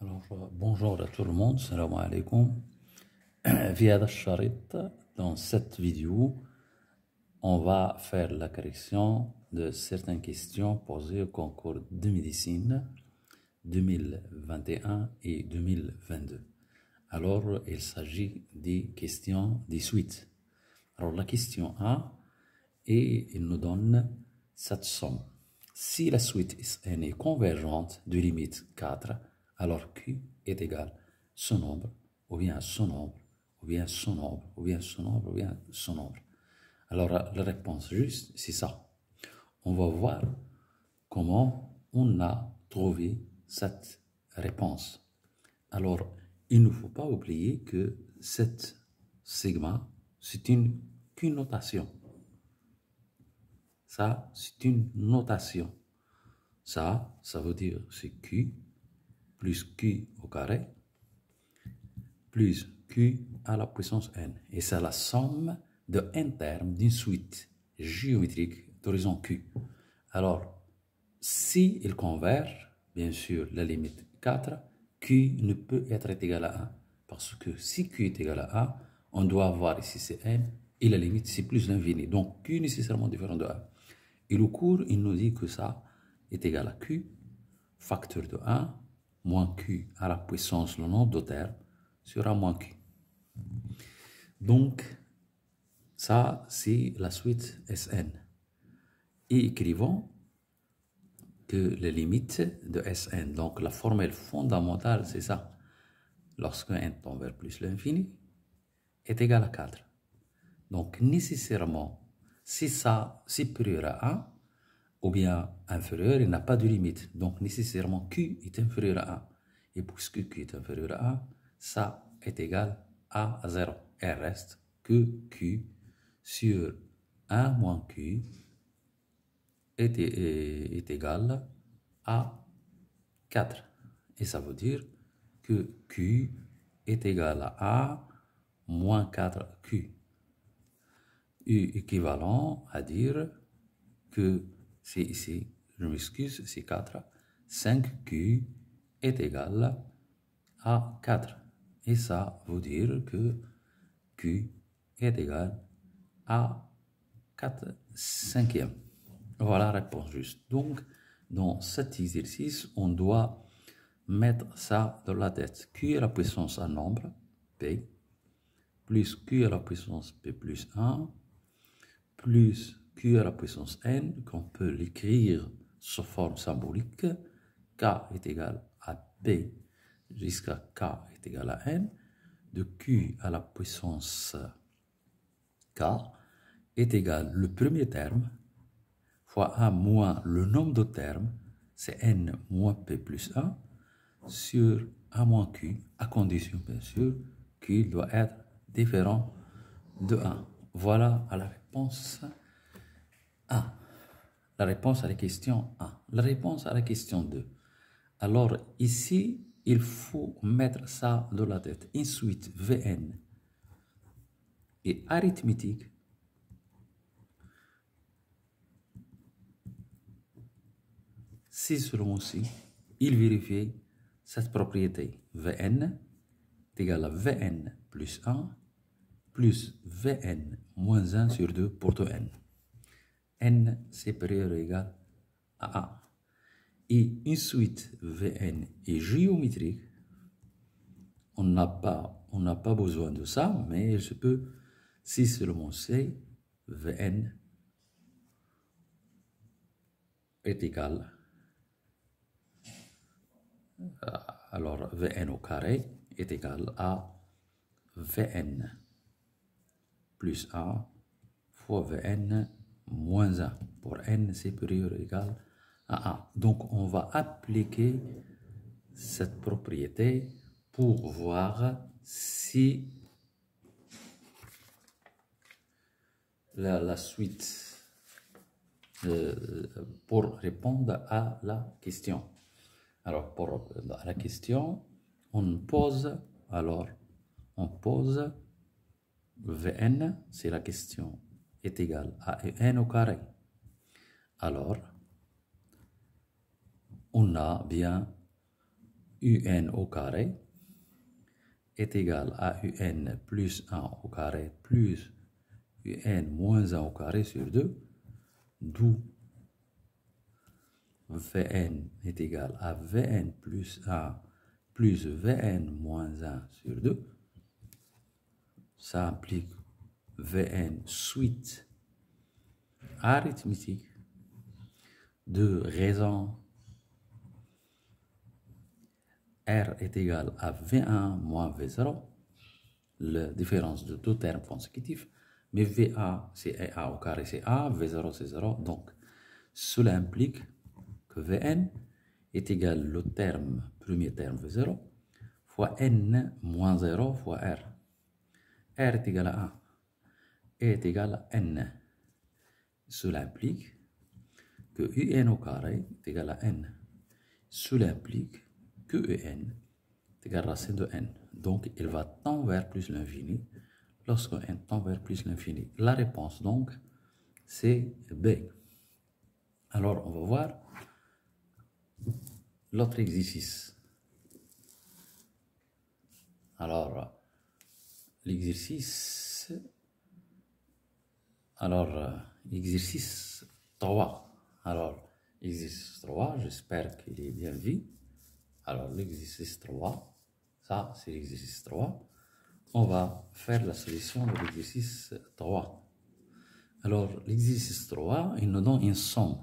Bonjour à tout le monde, salam alaikum. Dans cette vidéo, on va faire la correction de certaines questions posées au concours de médecine 2021 et 2022. Alors, il s'agit des questions des suites. Alors, la question A, et il nous donne cette somme. Si la suite n est convergente de limite 4, alors Q est égal à ce nombre, ou bien ce nombre, ou bien ce nombre, ou bien ce nombre, ou bien ce nombre. Alors la réponse juste, c'est ça. On va voir comment on a trouvé cette réponse. Alors, il ne faut pas oublier que cette sigma, c'est une notation. Ça, c'est une notation. Ça veut dire c'est Q plus Q au carré plus Q à la puissance n. Et c'est la somme de n termes d'une suite géométrique d'horizon Q. Alors, si il converge, bien sûr, la limite 4, Q ne peut être égal à 1. Parce que si Q est égal à 1, on doit avoir ici c'est n, et la limite c'est plus l'infini. Donc, Q est nécessairement différent de 1. Et le cours, il nous dit que ça est égal à Q, facteur de 1, moins Q à la puissance, le nombre de termes, sera moins Q. Donc, ça, c'est la suite Sn. Et écrivons que les limites de Sn, donc la formule fondamentale, c'est ça. Lorsque n tend vers plus l'infini, est égal à 4. Donc, nécessairement, si ça est supérieur à 1, ou bien inférieur, il n'a pas de limite. Donc, nécessairement, Q est inférieur à 1. Et puisque Q est inférieur à 1, ça est égal à 0. Il reste que Q sur 1 moins Q est égal à 4. Et ça veut dire que Q est égal à A moins 4Q. Équivalent à dire que c'est ici, je m'excuse, c'est 4. 5Q est égal à 4. Et ça veut dire que Q est égal à 4 cinquièmes. Voilà la réponse juste. Donc, dans cet exercice, on doit mettre ça dans la tête. Q à la puissance un nombre, P, plus Q à la puissance P plus 1, plus Q à la puissance n, qu'on peut l'écrire sous forme symbolique, K est égal à P jusqu'à K est égal à n, de Q à la puissance K est égal le premier terme, fois 1 moins le nombre de termes, c'est n moins P plus 1, sur 1 moins Q, à condition bien sûr Q doit être différent de 1. Voilà à la réponse A. La réponse à la question 1. La réponse à la question 2. Alors ici, il faut mettre ça dans la tête. Une suite Vn est arithmétique. Si seulement si, il vérifie cette propriété. Vn est égal à Vn plus 1 plus Vn moins 1 sur 2 pour tout n. N supérieur ou égal à 1. Et une suite Vn est géométrique. On n'a pas besoin de ça, mais je peux, si seulement c'est, Vn est égal. Alors, Vn au carré est égal à Vn plus 1 fois Vn moins 1 pour n supérieur ou égal à 1. Donc, on va appliquer cette propriété pour voir si la suite, pour répondre à la question. Alors, pour répondre à la question, on pose Vn, c'est la question, est égal à n au carré. Alors, on a bien un au carré est égal à un plus 1 au carré plus un moins 1 au carré sur 2, d'où Vn est égal à Vn plus 1 plus Vn moins 1 sur 2. Ça implique Vn suite arithmétique de raison R est égal à V1 moins V0, la différence de deux termes consécutifs, mais VA c'est A au carré c'est A, V0 c'est 0, donc cela implique que Vn est égal au premier terme V0 fois N moins 0 fois R. R est égal à 1, E est égal à N. Cela implique que Un au carré est égal à N. Cela implique que En est égal à racine de N. Donc, il va tendre vers plus l'infini lorsque N tend vers plus l'infini. La réponse, donc, c'est B. Alors, on va voir l'autre exercice. Alors, l'exercice... exercice 3. Alors, exercice 3, j'espère qu'il est bien vu. Alors, l'exercice 3, ça, c'est l'exercice 3. On va faire la solution de l'exercice 3. Alors, l'exercice 3, il nous donne une somme.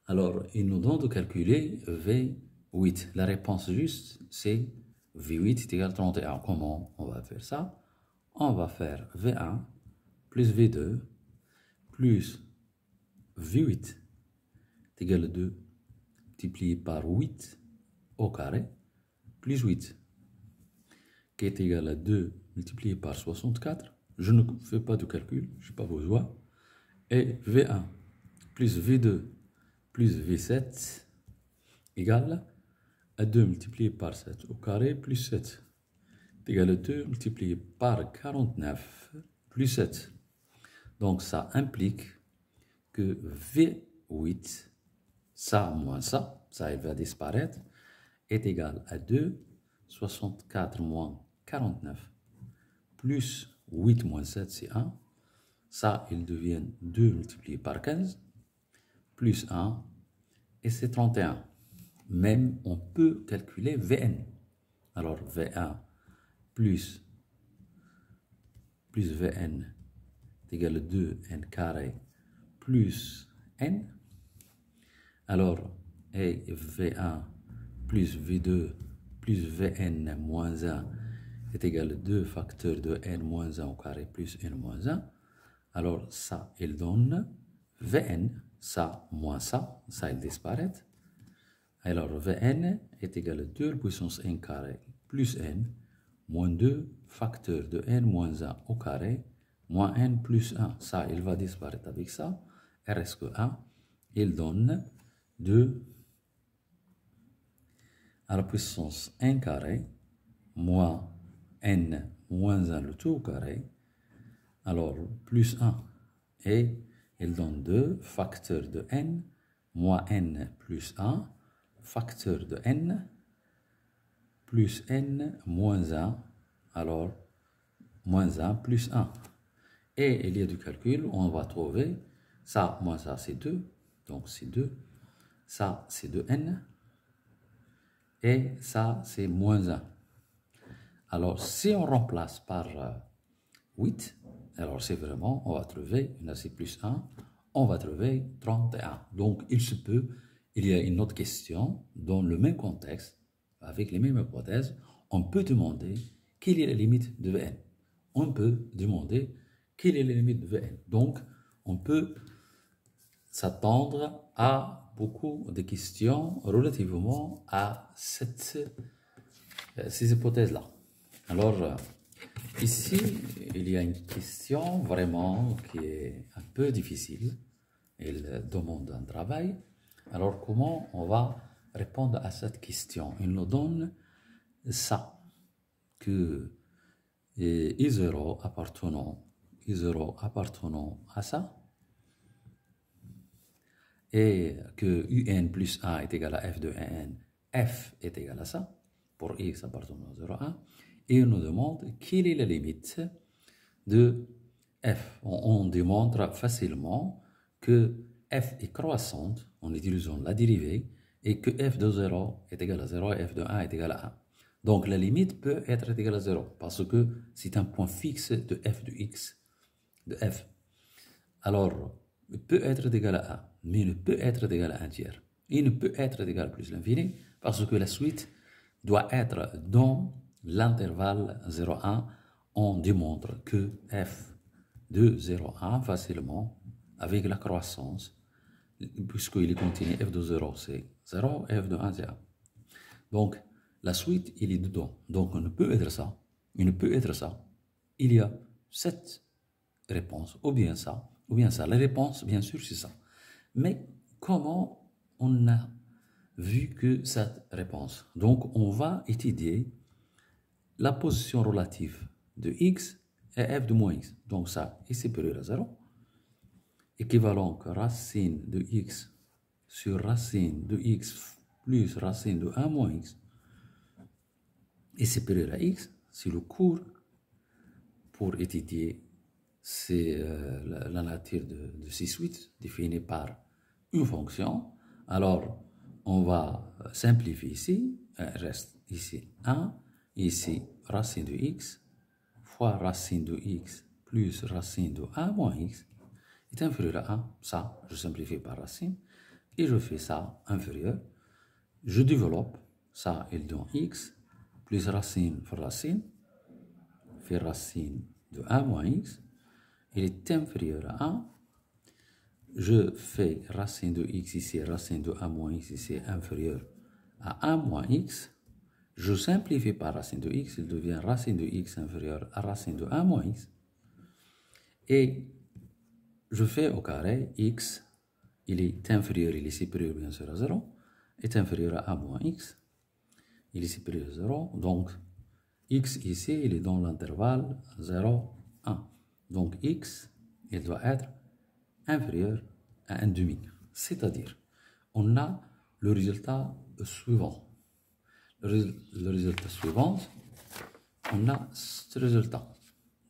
Alors, il nous donne de calculer V8. La réponse juste, c'est V8 est égal à 31. Comment on va faire ça? On va faire V1 plus V2 plus V8 est égal à 2 multiplié par 8 au carré plus 8 qui est égal à 2 multiplié par 64. Je ne fais pas de calcul, je n'ai pas besoin. Et V1 plus V2 plus V7 égale à 2 multiplié par 7 au carré plus 7 est égal à 2 multiplié par 49 plus 7. Donc ça implique que V8, ça moins ça il va disparaître, est égal à 2, 64 moins 49, plus 8 moins 7, c'est 1. Ça, il devient 2 multiplié par 15, plus 1, et c'est 31. Même, on peut calculer Vn. Alors, V1 plus Vn est égal à 2n carré plus n. Alors, et V1 plus V2 plus Vn moins 1 est égal à 2 facteurs de n moins 1 au carré plus n moins 1. Alors, ça, il donne Vn, ça moins ça il disparaît. Alors, Vn est égal à 2 puissance n carré plus n moins 2 facteurs de n moins 1 au carré moins n plus 1. Ça, il va disparaître avec ça. Il reste que 1. Il donne 2 à la puissance n carré moins n moins 1 le tout au carré. Alors, plus 1. Et il donne 2 facteurs de n moins n plus 1 facteur de n plus n moins 1. Alors, moins 1 plus 1. Et il y a du calcul, on va trouver ça moins ça, c'est 2. Donc, c'est 2. Ça, c'est 2n. Et ça, c'est moins 1. Alors, si on remplace par 8, alors c'est vraiment, on va trouver, c'est plus 1, on va trouver 31. Donc, il se peut, il y a une autre question, dans le même contexte, avec les mêmes hypothèses, on peut demander quelle est la limite de Vn. On peut demander quelle est la limite de Vn. Donc, on peut s'attendre à beaucoup de questions relativement à ces hypothèses-là. Alors, ici, il y a une question vraiment qui est un peu difficile. Elle demande un travail. Alors, comment on va répondre à cette question? Il nous donne ça, que I0 appartenant à ça, et que un plus a est égal à f de n f est égal à ça, pour x appartenant à 0, 1, et il nous demande quelle est la limite de f. On démontre facilement que f est croissante en utilisant la dérivée et que f de 0 est égal à 0 et f de 1 est égal à 1. Donc la limite peut être égale à 0 parce que c'est un point fixe de f de x, de f. Alors, il peut être égal à 1, mais il ne peut être égal à 1 tiers. Il ne peut être égal à plus l'infini parce que la suite doit être dans l'intervalle 0,1. On démontre que f de 0,1 facilement avec la croissance, puisqu'il est continu, f de 0 c'est 0, f de 1 c'est 1. Donc, la suite, il est dedans. Donc, on ne peut être ça. Il ne peut être ça. Il y a cette réponse, ou bien ça, ou bien ça. La réponse, bien sûr, c'est ça. Mais comment on a vu que cette réponse? Donc, on va étudier la position relative de x et f de moins x. Donc, ça est supérieur à 0. Équivalent que racine de x sur racine de x plus racine de 1 moins x est supérieur à x. C'est le cours pour étudier la nature de ces suites définie par une fonction. Alors, on va simplifier ici. Il reste ici 1, ici racine de x fois racine de x plus racine de 1 moins x est inférieur à 1. Ça, je simplifie par racine et je fais ça inférieur. Je développe ça, il donne x plus racine fois racine fait racine de 1 moins x. Il est inférieur à 1. Je fais racine de x ici, racine de 1 moins x ici inférieur à 1 moins x. Je simplifie par racine de x, il devient racine de x inférieur à racine de 1 moins x. Et je fais au carré x, il est inférieur, il est supérieur bien sûr à 0, est inférieur à 1 moins x. Il est supérieur à 0, donc x ici, il est dans l'intervalle 0, 1. Donc x, il doit être inférieur à 1 demi. C'est-à-dire, on a le résultat suivant. Le résultat suivant, on a ce résultat.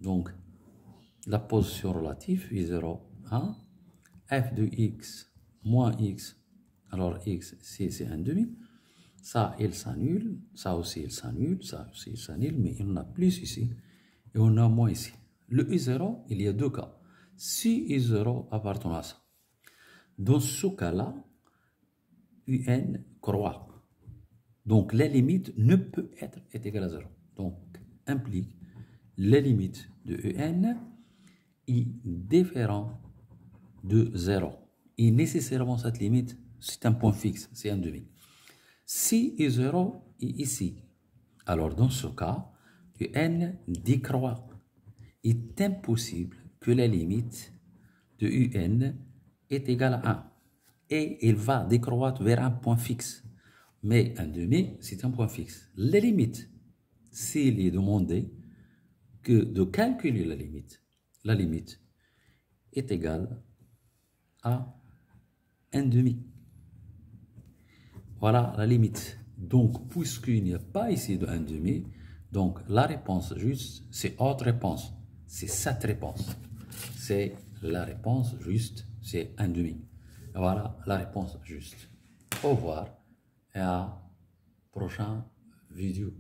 Donc, la position relative est 0, 1. F de x moins x, alors x, c'est 1 demi. Ça, il s'annule. Ça aussi, il s'annule. Ça aussi, il s'annule. Mais il y en a plus ici. Et on a moins ici. Le I0, il y a deux cas. Si I0 appartient à ça, dans ce cas-là, UN croît. Donc, la limite ne peut être égale à 0. Donc, implique la limite de UN est différente de 0. Et nécessairement, cette limite, c'est un point fixe, c'est un demi. Si I0 est ici, alors dans ce cas, UN décroît. Il est impossible que la limite de UN est égale à 1. Et il va décroître vers un point fixe. Mais un demi, c'est un point fixe. La limite, s'il est demandé que de calculer la limite est égale à un demi. Voilà la limite. Donc, puisqu'il n'y a pas ici de 1 demi, donc la réponse juste, c'est autre réponse. C'est cette réponse. C'est la réponse juste, c'est 1 demi. Voilà la réponse juste. Au revoir et à prochaine vidéo.